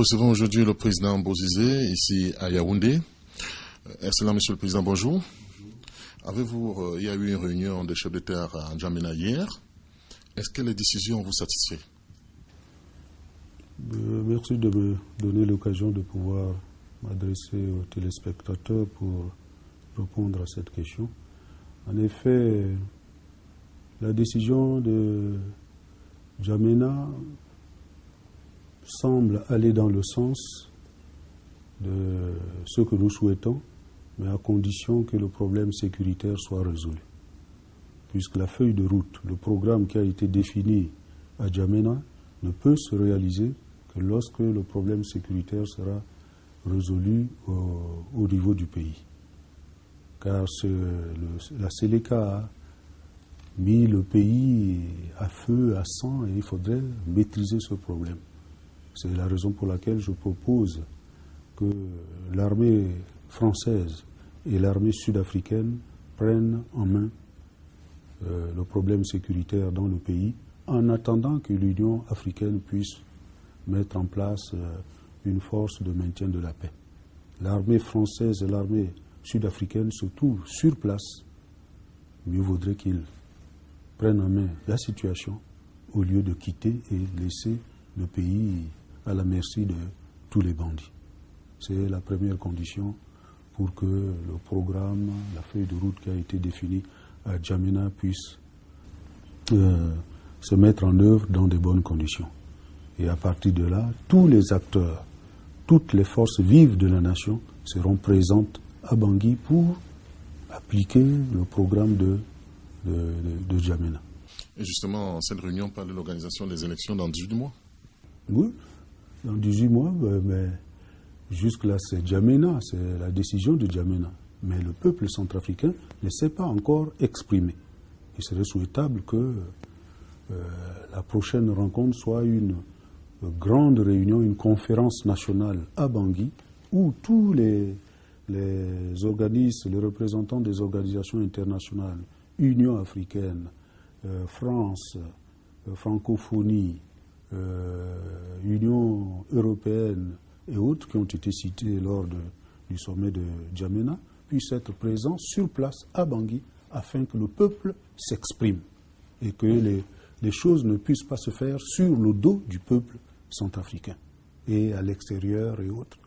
recevons aujourd'hui le président Bozizé, ici à Yaoundé. Excellent Monsieur le Président, bonjour. Avez-vous, il y a eu une réunion des chefs d'État à N'Djamena hier. Est-ce que les décisions vous satisfait? Merci de me donner l'occasion de pouvoir m'adresser aux téléspectateurs pour répondre à cette question. En effet, la décision de N'Djamena semble aller dans le sens de ce que nous souhaitons, mais à condition que le problème sécuritaire soit résolu. Puisque la feuille de route, le programme qui a été défini à N'Djamena ne peut se réaliser que lorsque le problème sécuritaire sera résolu au niveau du pays. Car la Séléka a mis le pays à feu, à sang, et il faudrait maîtriser ce problème. C'est la raison pour laquelle je propose que l'armée française et l'armée sud-africaine prennent en main le problème sécuritaire dans le pays, en attendant que l'Union africaine puisse mettre en place une force de maintien de la paix. L'armée française et l'armée sud-africaine se trouvent sur place. Mieux vaudrait qu'ils prennent en main la situation au lieu de quitter et laisser le pays à la merci de tous les bandits. C'est la première condition pour que le programme, la feuille de route qui a été définie à N'Djamena puisse se mettre en œuvre dans de bonnes conditions. Et à partir de là, tous les acteurs, toutes les forces vives de la nation seront présentes à Bangui pour appliquer le programme de N'Djamena. Et justement, cette réunion parle de l'organisation des élections dans 18 mois. Oui, dans 18 mois, mais jusque-là, c'est N'Djamena, c'est la décision de N'Djamena. Mais le peuple centrafricain ne s'est pas encore exprimé. Il serait souhaitable que la prochaine rencontre soit une grande réunion, une conférence nationale à Bangui, où tous les organismes, les représentants des organisations internationales, Union africaine, France, francophonie, Union européenne et autres qui ont été cités lors du sommet de N'Djamena, puissent être présents sur place à Bangui afin que le peuple s'exprime et que les choses ne puissent pas se faire sur le dos du peuple centrafricain et à l'extérieur et autres.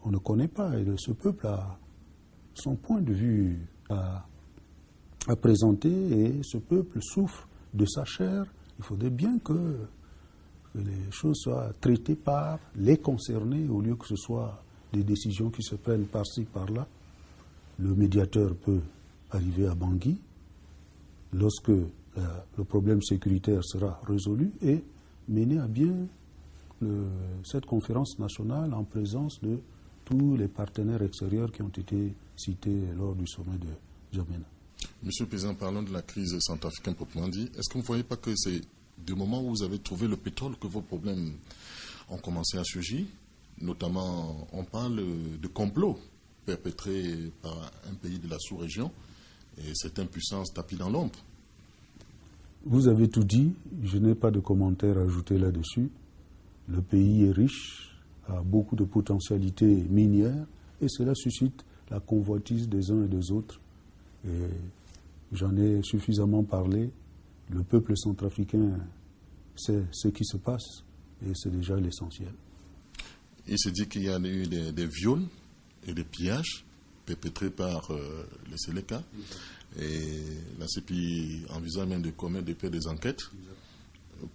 On ne connaît pas, et ce peuple a son point de vue à présenter, et ce peuple souffre de sa chair. Il faudrait bien que les choses soient traitées par les concernés au lieu que ce soit des décisions qui se prennent par-ci, par-là. Le médiateur peut arriver à Bangui lorsque le problème sécuritaire sera résolu et mener à bien cette conférence nationale en présence de tous les partenaires extérieurs qui ont été cités lors du sommet de N'Djamena. Monsieur le Président, parlons de la crise centrafricaine proprement dit. Est-ce que vous ne voyez pas que c'est du moment où vous avez trouvé le pétrole que vos problèmes ont commencé à surgir? Notamment, on parle de complot perpétré par un pays de la sous-région et cette impuissance tapie dans l'ombre. Vous avez tout dit, je n'ai pas de commentaires à ajouter là-dessus. Le pays est riche, a beaucoup de potentialités minières et cela suscite la convoitise des uns et des autres. Et j'en ai suffisamment parlé. Le peuple centrafricain sait ce qui se passe et c'est déjà l'essentiel. Il se dit qu'il y a eu des viols et des pillages perpétrés par les Séléka. Et la CPI envisage même de commettre des enquêtes.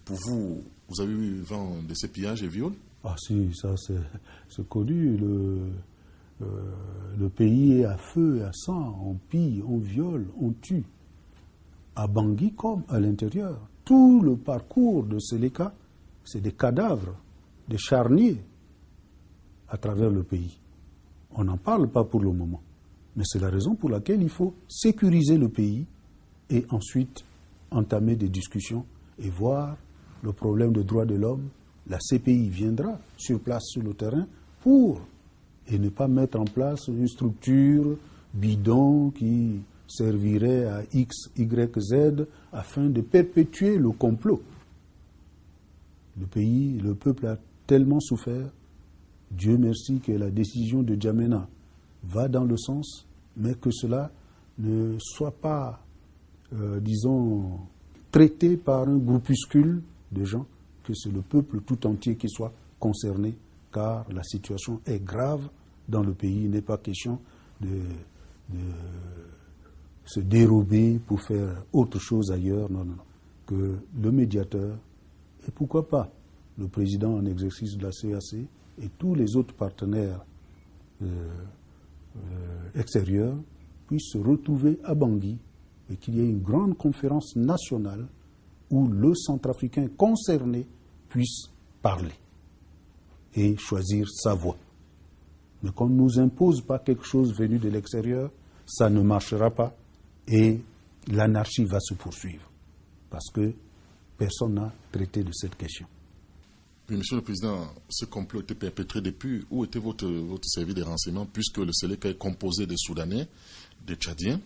Pour vous, vous avez eu vent de ces pillages et viols? Ah si, ça c'est connu. Le pays est à feu et à sang. On pille, on viole, on tue. À Bangui comme à l'intérieur. Tout le parcours de Séléka, c'est des cadavres, des charniers à travers le pays. On n'en parle pas pour le moment. Mais c'est la raison pour laquelle il faut sécuriser le pays et ensuite entamer des discussions et voir le problème des droits de l'homme. La CPI viendra sur place, sur le terrain, et ne pas mettre en place une structure bidon qui servirait à X, Y, Z afin de perpétuer le complot. Le peuple a tellement souffert Dieu merci que la décision de N'Djamena va dans le sens, mais que cela ne soit pas, disons, traité par un groupuscule de gens, que c'est le peuple tout entier qui soit concerné, car la situation est grave dans le pays. Il n'est pas question de se dérober pour faire autre chose ailleurs. Non. Que le médiateur, et pourquoi pas le président en exercice de la CEAC et tous les autres partenaires extérieurs puissent se retrouver à Bangui et qu'il y ait une grande conférence nationale où le Centrafricain concerné puisse parler et choisir sa voie. Mais qu'on ne nous impose pas quelque chose venu de l'extérieur, ça ne marchera pas et l'anarchie va se poursuivre parce que personne n'a traité de cette question. Oui, Monsieur le Président, ce complot était perpétré depuis. Où était votre service de renseignement, puisque le Séléka est composé des Soudanais, des Tchadiens?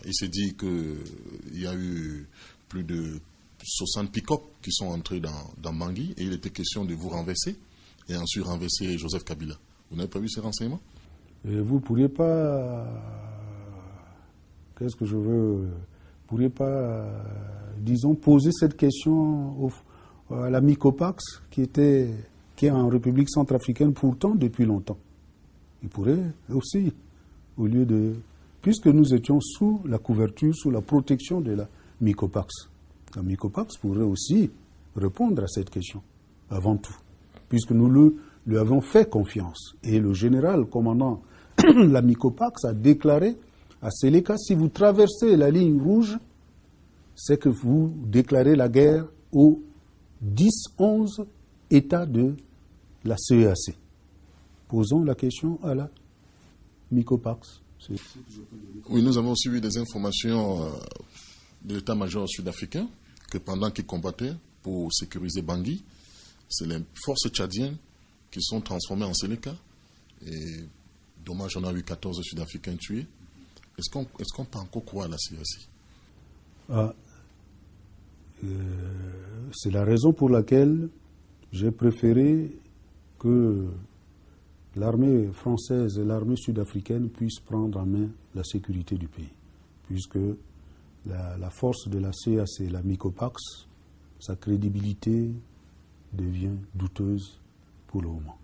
Il s'est dit qu'il y a eu plus de 60 pick-up qui sont entrés dans Bangui et il était question de vous renverser et ensuite renverser Joseph Kabila. Vous n'avez pas vu ces renseignements? Et vous ne pourriez pas... Qu'est-ce que je veux... Vous ne pourriez pas, disons, poser cette question à l'ami Copax qui est en République centrafricaine pourtant depuis longtemps. Il pourrait aussi, au lieu de... Puisque nous étions sous la couverture, sous la protection de la Micopax. La Micopax pourrait aussi répondre à cette question, avant tout. Puisque nous lui avons fait confiance. Et le général commandant la Micopax a déclaré à Séléka, si vous traversez la ligne rouge, c'est que vous déclarez la guerre aux 10-11 États de la CEAC. Posons la question à la Micopax. Oui, nous avons aussi eu des informations de l'état-major sud-africain que pendant qu'ils combattaient pour sécuriser Bangui, c'est les forces tchadiennes qui sont transformées en Séléka. Et dommage, on a eu 14 Sud-Africains tués. Est-ce qu'on peut encore croire à la CEAC? C'est la raison pour laquelle j'ai préféré que l'armée française et l'armée sud-africaine puissent prendre en main la sécurité du pays. Puisque la force de la CEAC, la Micopax, sa crédibilité devient douteuse pour le moment.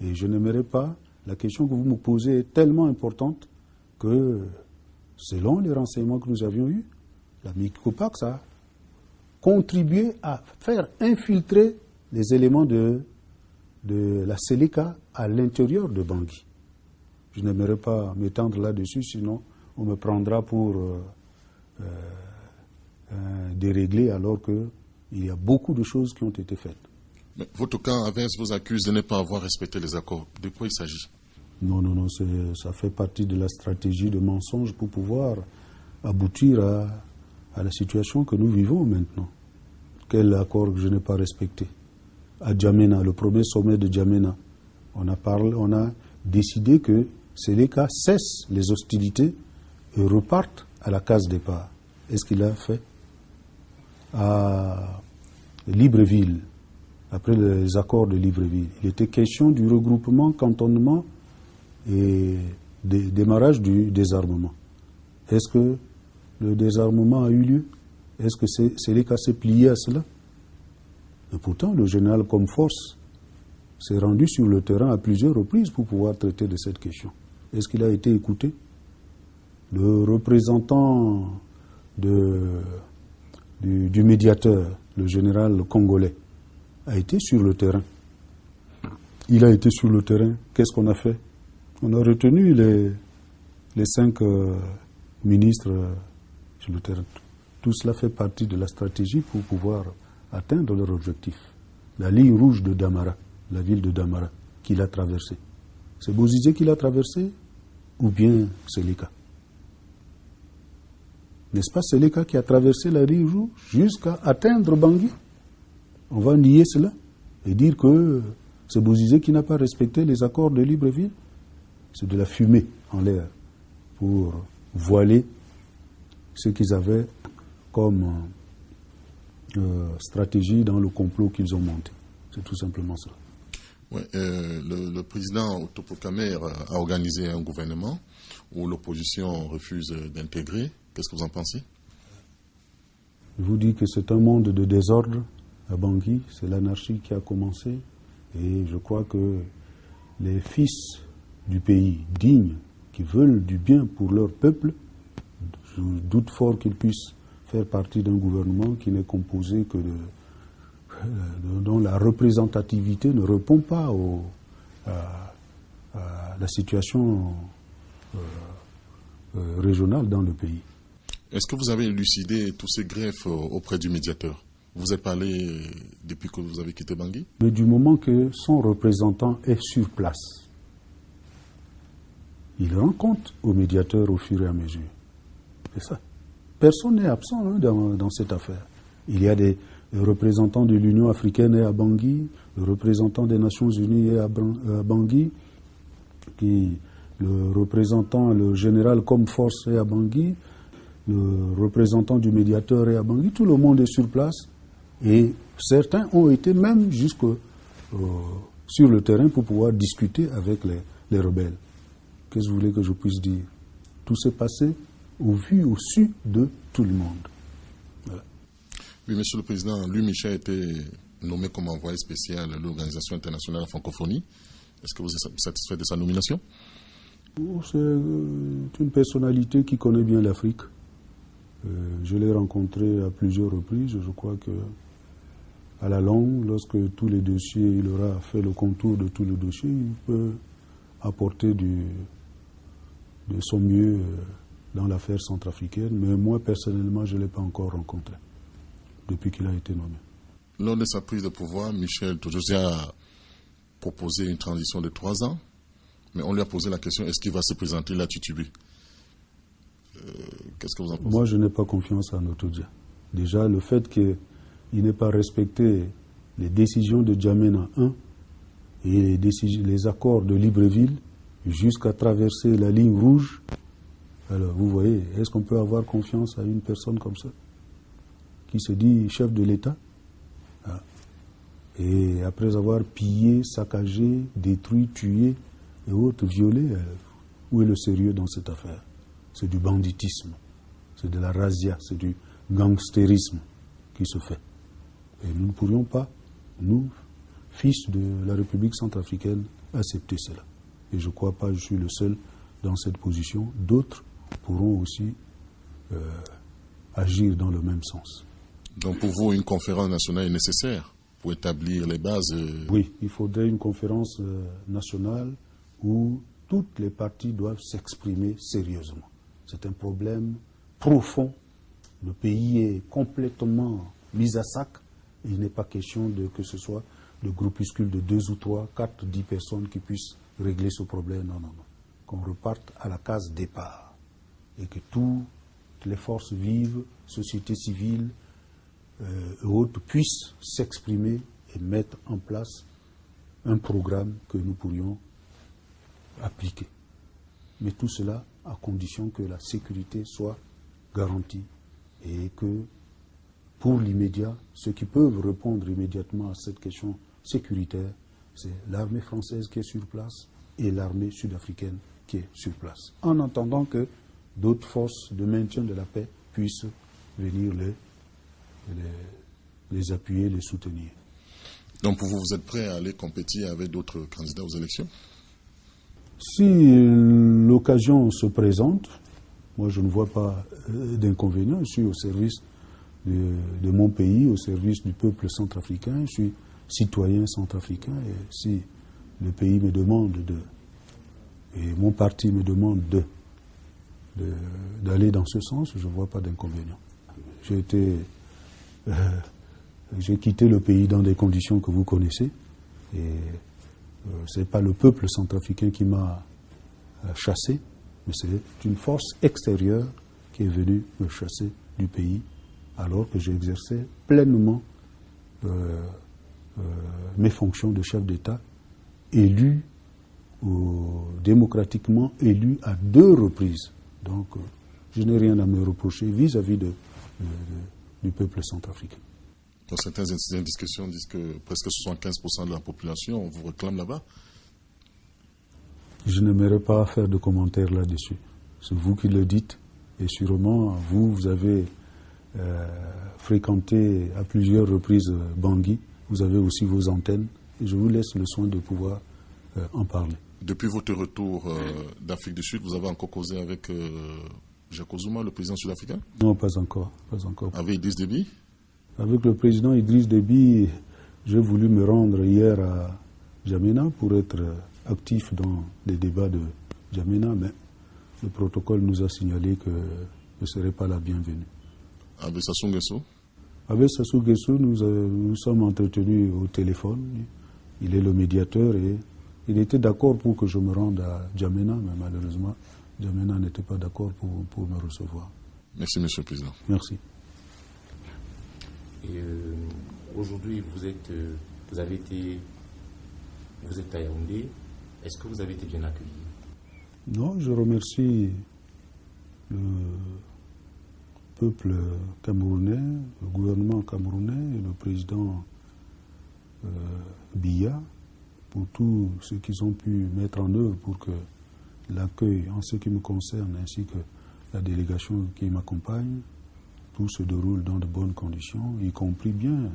Et je n'aimerais pas, la question que vous me posez est tellement importante que, selon les renseignements que nous avions eus, la Micopax a contribué à faire infiltrer les éléments de la Séléka à l'intérieur de Bangui. Je n'aimerais pas m'étendre là-dessus, sinon on me prendra pour déréglé alors qu'il y a beaucoup de choses qui ont été faites. Mais votre camp inverse vous accuse de ne pas avoir respecté les accords. De quoi il s'agit? Non, ça fait partie de la stratégie de mensonge pour pouvoir aboutir à la situation que nous vivons maintenant. Quel accord que je n'ai pas respecté? À N'Djamena, le premier sommet de N'Djamena, on a décidé que Séléka cesse les hostilités et repartent à la case départ. Est-ce qu'il a fait? À Libreville, après les accords de Libreville, il était question du regroupement, cantonnement et démarrage du désarmement. Est-ce que le désarmement a eu lieu? Est-ce que Séléka s'est plié à cela? Et pourtant, le général Comforce s'est rendu sur le terrain à plusieurs reprises pour pouvoir traiter de cette question. Est-ce qu'il a été écouté? Le représentant du médiateur, le général congolais, a été sur le terrain. Il a été sur le terrain. Qu'est-ce qu'on a fait? On a retenu les 5 ministres sur le terrain. Tout cela fait partie de la stratégie pour pouvoir atteindre leur objectif. La ligne rouge de Damara, la ville de Damara, qu'il a traversée. C'est Bozizé qui l'a traversée ou bien Séléka? N'est-ce pas Séléka qui a traversé la ligne rouge jusqu'à atteindre Bangui? On va nier cela et dire que c'est Bozizé qui n'a pas respecté les accords de Libreville? C'est de la fumée en l'air pour voiler ce qu'ils avaient comme stratégie dans le complot qu'ils ont monté. C'est tout simplement ça. Ouais, le président autoproclamé a organisé un gouvernement où l'opposition refuse d'intégrer. Qu'est-ce que vous en pensez? Je vous dis que c'est un monde de désordre à Bangui, c'est l'anarchie qui a commencé et je crois que les fils du pays dignes, qui veulent du bien pour leur peuple, je doute fort qu'ils puissent faire partie d'un gouvernement qui n'est composé que dont la représentativité ne répond pas à la situation régionale dans le pays. Est-ce que vous avez élucidé tous ces greffes auprès du médiateur? Vous êtes parlé depuis que vous avez quitté Bangui? Mais du moment que son représentant est sur place, il rend compte au médiateur au fur et à mesure. C'est ça. Personne n'est absent dans cette affaire. Il y a des représentants de l'Union africaine est à Bangui, le représentant des Nations Unies est à Bangui, le représentant, le général Comforce est à Bangui, le représentant du médiateur est à Bangui, tout le monde est sur place et certains ont été même sur le terrain pour pouvoir discuter avec les rebelles. Qu'est-ce que vous voulez que je puisse dire? Tout s'est passé au vu, au su de tout le monde. Voilà. Oui, Monsieur le Président, Louis Michel a été nommé comme envoyé spécial à l'Organisation internationale de la francophonie. Est-ce que vous êtes satisfait de sa nomination? C'est une personnalité qui connaît bien l'Afrique. Je l'ai rencontré à plusieurs reprises. Je crois que à la longue, lorsque tous les dossiers, il aura fait le contour de tous les dossiers, il peut apporter de son mieux dans l'affaire centrafricaine. Mais moi, personnellement, je ne l'ai pas encore rencontré depuis qu'il a été nommé. Lors de sa prise de pouvoir, Michel Torjosia a proposé une transition de 3 ans, mais on lui a posé la question, est-ce qu'il va se présenter là titubé? Qu'est-ce que vous en pensez? Moi, je n'ai pas confiance à Notodia. Déjà, le fait qu'il n'ait pas respecté les décisions de Djamena 1 et les accords de Libreville jusqu'à traverser la ligne rouge, alors vous voyez, est-ce qu'on peut avoir confiance à une personne comme ça, qui se dit chef de l'État? Et après avoir pillé, saccagé, détruit, tué et autres, violé, où est le sérieux dans cette affaire? C'est du banditisme, c'est de la razzia, c'est du gangstérisme qui se fait. Et nous ne pourrions pas, nous, fils de la République centrafricaine, accepter cela. Et je ne crois pas que je suis le seul dans cette position. D'autres pourront aussi agir dans le même sens. Donc pour vous, une conférence nationale est nécessaire pour établir les bases? Oui, il faudrait une conférence nationale où toutes les parties doivent s'exprimer sérieusement. C'est un problème profond. Le pays est complètement mis à sac. Il n'est pas question que ce soit de groupuscules de 2 ou 3, 4, 10 personnes qui puissent régler ce problème. Non, non, non. Qu'on reparte à la case départ. Et que toutes les forces vives, société civile et autres puissent s'exprimer et mettre en place un programme que nous pourrions appliquer. Mais tout cela à condition que la sécurité soit garantie et que pour l'immédiat, ceux qui peuvent répondre immédiatement à cette question sécuritaire, c'est l'armée française qui est sur place et l'armée sud-africaine qui est sur place. En attendant que d'autres forces de maintien de la paix puissent venir les appuyer, les soutenir. Donc pour vous, vous êtes prêt à aller compétir avec d'autres candidats aux élections? Si l'occasion se présente, moi je ne vois pas d'inconvénient. Je suis au service de mon pays, au service du peuple centrafricain. Je suis citoyen centrafricain et si le pays me demande et mon parti me demande d'aller dans ce sens, je ne vois pas d'inconvénient. J'ai quitté le pays dans des conditions que vous connaissez et ce n'est pas le peuple centrafricain qui m'a chassé, mais c'est une force extérieure qui est venue me chasser du pays alors que j'exerçais pleinement mes fonctions de chef d'État, démocratiquement élu à 2 reprises. Donc je n'ai rien à me reprocher vis-à-vis du peuple centrafricain. Certaines indiscrétions disent que presque 75% de la population vous réclame là-bas. Je n'aimerais pas faire de commentaires là-dessus. C'est vous qui le dites. Et sûrement, vous avez fréquenté à plusieurs reprises Bangui. Vous avez aussi vos antennes. Et je vous laisse le soin de pouvoir en parler. Depuis votre retour d'Afrique du Sud, vous avez encore causé avec Jacob Zuma, le président sud-africain? Non, pas encore. Avec Idriss Déby? Avec le président Idriss Déby, j'ai voulu me rendre hier à N'Djamena pour être actif dans les débats de N'Djamena, mais le protocole nous a signalé que je ne serais pas la bienvenue. Avec Sassou Nguesso? Avec Sassou Nguesso, nous sommes entretenus au téléphone. Il est le médiateur et il était d'accord pour que je me rende à N'Djamena, mais malheureusement, N'Djamena n'était pas d'accord pour me recevoir. Merci, Monsieur le Président. Merci. Et aujourd'hui, vous êtes à Yaoundé. Est-ce que vous avez été bien accueilli? Non, je remercie le peuple camerounais, le gouvernement camerounais et le président Biya pour tout ce qu'ils ont pu mettre en œuvre pour que l'accueil, en ce qui me concerne, ainsi que la délégation qui m'accompagne, tout se déroule dans de bonnes conditions, y compris bien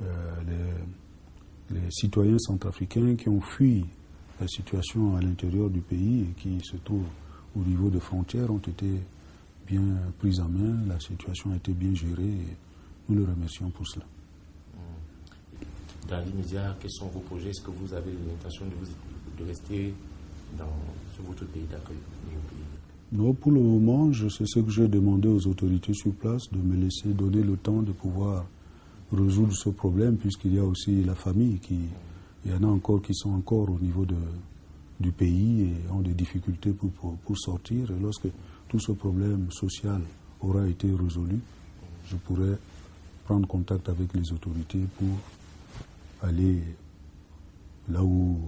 les citoyens centrafricains qui ont fui la situation à l'intérieur du pays et qui se trouvent au niveau des frontières ont été bien pris en main, la situation a été bien gérée et nous le remercions pour cela. Dans l'immédiat, quels sont vos projets? Est-ce que vous avez l'intention de rester sur votre pays d'accueil? Non, pour le moment, c'est ce que j'ai demandé aux autorités sur place, de me laisser donner le temps de pouvoir résoudre ce problème, puisqu'il y a aussi la famille il y en a encore qui sont encore au niveau du pays et ont des difficultés pour sortir. Et lorsque tout ce problème social aura été résolu, je pourrai prendre contact avec les autorités pour aller là où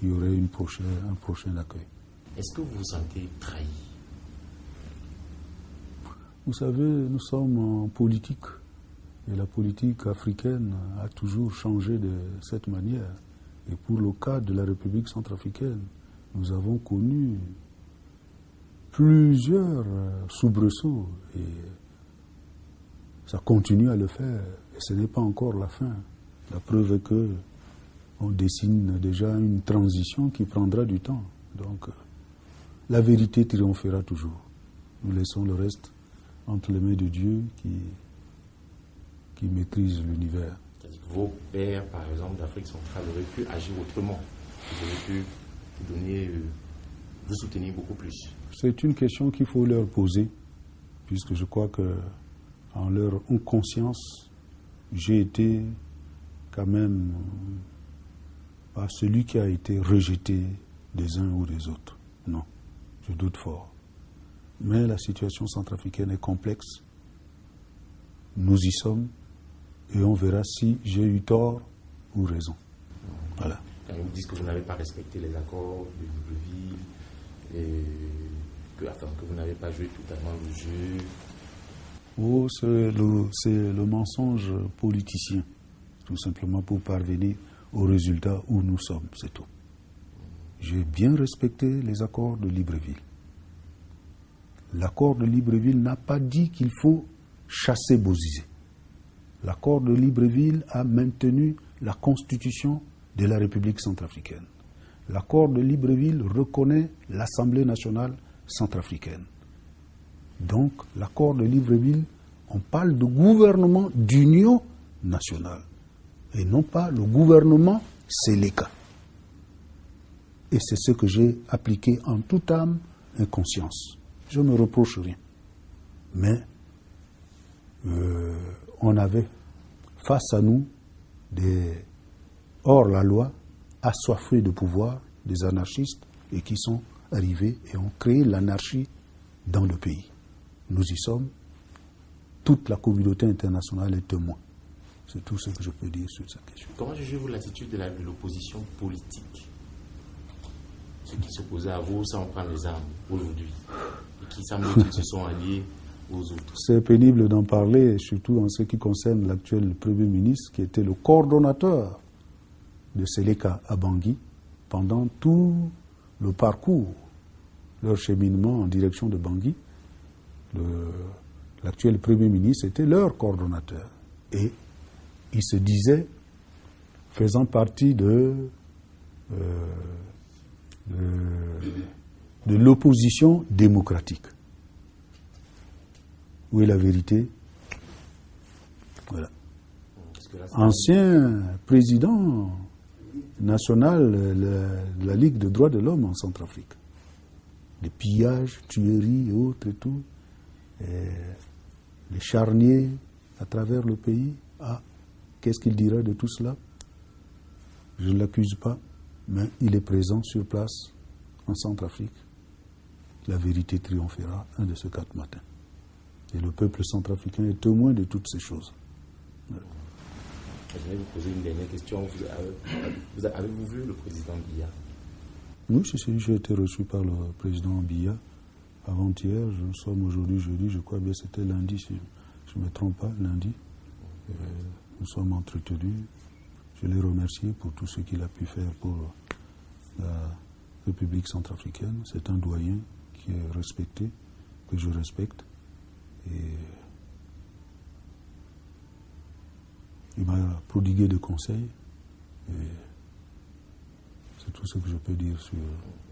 il y aurait un prochain accueil. Est-ce que vous vous sentez trahi? Vous savez, nous sommes en politique. Et la politique africaine a toujours changé de cette manière. Et pour le cas de la République centrafricaine, nous avons connu plusieurs soubresauts. Et ça continue à le faire. Et ce n'est pas encore la fin. La preuve est que on dessine déjà une transition qui prendra du temps. Donc, la vérité triomphera toujours. Nous laissons le reste entre les mains de Dieu qui maîtrise l'univers. C'est-à-dire que vos pères, par exemple, d'Afrique centrale, auraient pu agir autrement. Ils auraient pu vous soutenir beaucoup plus. C'est une question qu'il faut leur poser, puisque je crois qu'en leur conscience, j'ai été quand même pas celui qui a été rejeté des uns ou des autres. Non, je doute fort. Mais la situation centrafricaine est complexe. Nous y sommes et on verra si j'ai eu tort ou raison. Voilà. Quand ils vous disent que vous n'avez pas respecté les accords de Libreville et que vous n'avez pas joué totalement le jeu. Oh, c'est le mensonge politicien, tout simplement pour parvenir au résultat où nous sommes, c'est tout. J'ai bien respecté les accords de Libreville. L'accord de Libreville n'a pas dit qu'il faut chasser Bozizé. L'accord de Libreville a maintenu la constitution de la République centrafricaine. L'accord de Libreville reconnaît l'Assemblée nationale centrafricaine. Donc, l'accord de Libreville, on parle de gouvernement d'union nationale et non pas le gouvernement Séléka. Et c'est ce que j'ai appliqué en toute âme et conscience. Je ne me reproche rien. Mais on avait face à nous des hors-la-loi, assoiffés de pouvoir, des anarchistes, et qui sont arrivés et ont créé l'anarchie dans le pays. Nous y sommes. Toute la communauté internationale est témoin. C'est tout ce que je peux dire sur cette question. Comment jugez-vous l'attitude de l'opposition politique? Ceux qui s'opposaient à vous sans prendre les armes aujourd'hui, et qui semblent qu'ils se sont alliés aux autres. C'est pénible d'en parler, surtout en ce qui concerne l'actuel Premier ministre, qui était le coordonnateur de Seleka à Bangui pendant tout le parcours, leur cheminement en direction de Bangui. L'actuel Premier ministre était leur coordonnateur. Et il se disait, faisant partie de l'opposition démocratique. Où est la vérité? Voilà. Ancien président national de la Ligue des droits de l'homme en Centrafrique. Les pillages, tueries et autres et tout. Les charniers à travers le pays. Ah, qu'est-ce qu'il dirait de tout cela? Je ne l'accuse pas, mais il est présent sur place en Centrafrique. La vérité triomphera un de ces 4 matins. Et le peuple centrafricain est témoin de toutes ces choses. Voilà. Je vais vous poser une dernière question. Avez-vous vu le président Biya? Oui, j'ai été reçu par le président Biya avant-hier. Nous sommes aujourd'hui jeudi, je crois bien c'était lundi, si je ne me trompe pas, lundi. Nous sommes entretenus. Je l'ai remercié pour tout ce qu'il a pu faire pour la République centrafricaine. C'est un doyen qui est respecté, que je respecte. Et il m'a prodigué des conseils. Et c'est tout ce que je peux dire sur...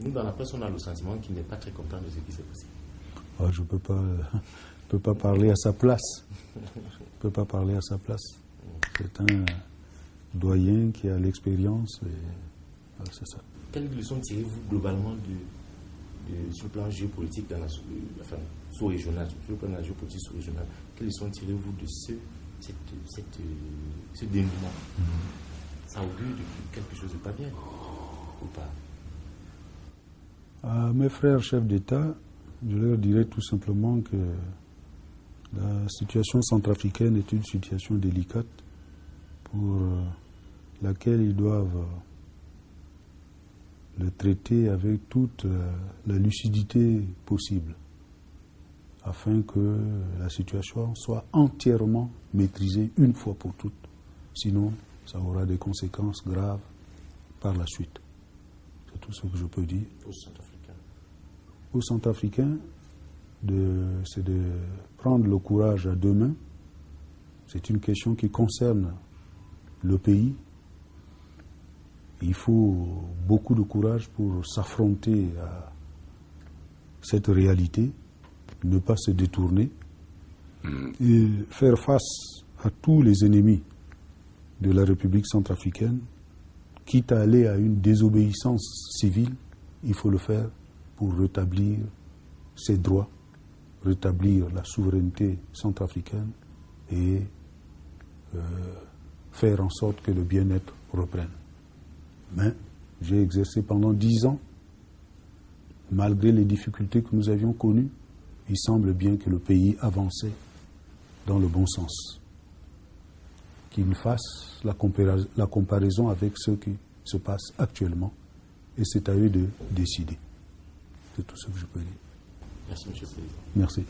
Nous, dans la presse, on a le sentiment qu'il n'est pas très content de ce qui s'est passé. Ah, je ne peux pas parler à sa place. Je ne peux pas parler à sa place. C'est un doyen qui a l'expérience. Voilà, c'est ça. Quelles leçons tirez-vous globalement sur le plan géopolitique dans la sous-régional, sur le plan de la géopolitique sous-régionale? Quelles leçons tirez-vous de ce dénouement? Ça augure de quelque chose de pas bien, ou pas? À mes frères chefs d'État, je leur dirais tout simplement que la situation centrafricaine est une situation délicate pour laquelle ils doivent le traiter avec toute la lucidité possible, afin que la situation soit entièrement maîtrisée une fois pour toutes. Sinon, ça aura des conséquences graves par la suite. C'est tout ce que je peux dire. Aux Centrafricains, c'est de prendre le courage à 2 mains. C'est une question qui concerne le pays. Il faut beaucoup de courage pour s'affronter à cette réalité, ne pas se détourner et faire face à tous les ennemis de la République centrafricaine. Quitte à aller à une désobéissance civile, il faut le faire pour rétablir ses droits, rétablir la souveraineté centrafricaine et faire en sorte que le bien-être reprenne. Mais j'ai exercé pendant 10 ans, malgré les difficultés que nous avions connues, il semble bien que le pays avançait dans le bon sens. Qu'il fasse la comparaison avec ce qui se passe actuellement, et c'est à eux de décider. C'est tout ce que je peux dire. Merci, M. le Président. Merci.